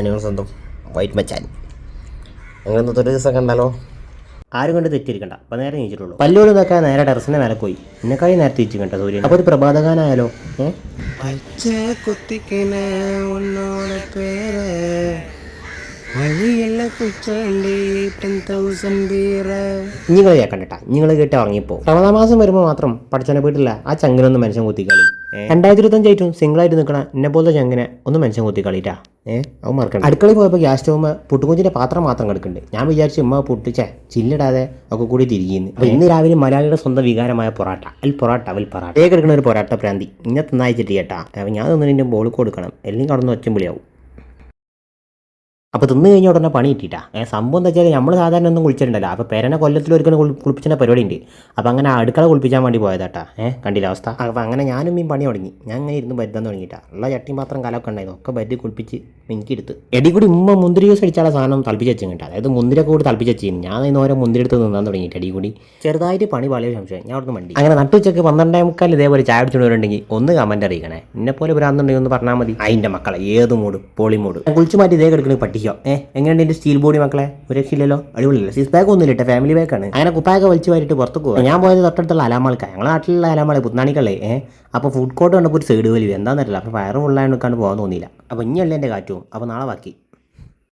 നിങ്ങൾ സ്വന്തം വൈറ്റ് മച്ചാൻ. നിങ്ങൾ ഇന്നത്തെ ഒരു ദിവസം കണ്ടാലോ? ആരും കൊണ്ട് തെറ്റിയിരിക്കണ്ട. അപ്പം നേരെ നീച്ചിട്ടുള്ളൂ. പല്ലുകൾ ഇതൊക്കെ നേരെ ടെറസിൻ്റെ മേലെ പോയി. എന്നെക്കായി നേരെ തിരിച്ചു കണ്ട സൂര്യൻ. അപ്പോൾ ഒരു പ്രഭാതഗാനായാലോ? നിങ്ങൾ കേൾക്കണ്ടട്ടാ, നിങ്ങൾ കേട്ട് ഉറങ്ങിപ്പോ. റമദാൻ മാസം വരുമ്പോൾ മാത്രം പഠിച്ചനെ പോയിട്ടില്ല ആ ചങ്കിനൊന്ന് മനുഷ്യൻ കുത്തിക്കളി. 2025 സിംഗിളായിട്ട് നിൽക്കണ എന്നെ പോലത്തെ ചങ്കിനെ ഒന്ന് മനുഷ്യൻ കുത്തിക്കളിട്ടാ. അത് മറക്കണ്ട. അടുക്കളയിൽ പോയപ്പോൾ ഗ്യാസ് സ്റ്റൗമ്മ പുട്ടുകുഞ്ചിന്റെ പാത്രം മാത്രം കിടക്കുന്നുണ്ട്. ഞാൻ വിചാരിച്ചു ഉമ്മ പൊട്ടിച്ചേ ചില്ലിടാതെ ഒക്കെ കൂടി തിരികുന്നു. അപ്പോൾ ഇന്ന് രാവിലെ മലയാളിയുടെ സ്വന്തം വികാരമായ പൊറാട്ട അൽ പൊറാട്ട കിടക്കുന്ന ഒരു പൊറാട്ട പ്രാന്തി ഇന്നെ തിന്നായിച്ചിട്ട് കേട്ടാ. ഞാൻ തിന്നതിൻ്റെ ബോൾ കൊടുക്കണം, എല്ലാം കടന്ന് ഒച്ചും വിളിയാവും. അപ്പോൾ തിന്ന് കഴിഞ്ഞ ഉടനെ പണി കിട്ടിയിട്ടാ. സംഭവം എന്താ വെച്ചാൽ നമ്മൾ സാധാരണ ഒന്നും കുളിച്ചിട്ടുണ്ടല്ലോ. അപ്പോൾ പെരനെ കൊല്ലത്തിൽ ഒരിക്കലും കുളിപ്പിച്ചിൻ്റെ പരിപാടി ഉണ്ട്. അപ്പോൾ അങ്ങനെ അടുക്കള കുളിപ്പിക്കാൻ വേണ്ടി പോയതാട്ടാ. കണ്ടില്ല അവസ്ഥ. അപ്പോൾ അങ്ങനെ ഞാനും ഈ പണി തുടങ്ങി. ഞാൻ അങ്ങനെ ഇരുന്ന് ബദ്ദം തുടങ്ങിയിട്ടാ. ഉള്ള ചട്ടിയും പാത്രം കലമൊക്കെ ഉണ്ടായിരുന്നു, ഒക്കെ ബദ്ദി കുളിപ്പിച്ച് മിനിക്കെടുത്ത് എടി കൂടി ഉമ്മ മുന്തിരി ജ്യൂസ് അടിച്ചാൽ സാധനം തളിപ്പിച്ച് വെച്ചും കേട്ടോ. അതായത് മുന്തിരിയൊക്കെ കൂടി തളിപ്പിച്ച് വെച്ചിരുന്നു. ഞാൻ ഇന്ന് ഓരോ മുന്തിരി എടുത്ത് നിന്നാൻ തുടങ്ങിയിട്ട് അടി കൂടി ചെറുതായിട്ട് പണി വളരെ സംശയം. ഞാൻ അവിടുന്ന് വണ്ടി അങ്ങനെ നട്ടുച്ചയ്ക്ക് 12:45 ഇതേപോലെ ചായ അടിച്ചുകൊണ്ടുണ്ടെങ്കിൽ ഒന്ന് കമൻറ്റ് അറിയിക്കണേ. എന്നെപ്പോലെ ഭ്രാന്തുണ്ടെങ്കിൽ ഒന്ന് പറഞ്ഞാൽ മതി. അതിൻ്റെ മക്കളെ ഏത് മൂട് പോളി മൂട് കുളിച്ച് മാറ്റി ഇതേ കിടക്കണേ പട്ടിക്കോ. എങ്ങനെയുണ്ട് എൻ്റെ സ്റ്റീൽ ബോഡി മക്കളെ? ഒരു രക്ഷയില്ലല്ലോ, അടിപൊളിയല്ലേ. സിക്സ് ബാഗ് ഒന്നും ഇല്ല, ഫാമിലി ബാഗാണ്. അങ്ങനെ കുപ്പായൊക്കെ വലിച്ചു വാരിട്ട് പുറത്ത് പോകും. ഞാൻ പോയത് തൊട്ടടുത്തുള്ള അലാമാൾക്കാണ്. ഞങ്ങളുടെ നാട്ടിലുള്ള അലാമാളെ പുത്തനാണിക്കളേ. അപ്പോൾ ഫുഡ് കോർട്ട് കണ്ടപ്പോൾ ഒരു സൈഡ് വലിയ എന്താണെന്നറിയില്ല. അപ്പോൾ വയറ് ഫുള്ളായി നിൽക്കാണ്ട് പോകാൻ തോന്നിയില്ല. അപ്പോൾ ഇനിയല്ലേ എൻ്റെ കാറ്റും. അപ്പോൾ നാളെ ബാക്കി.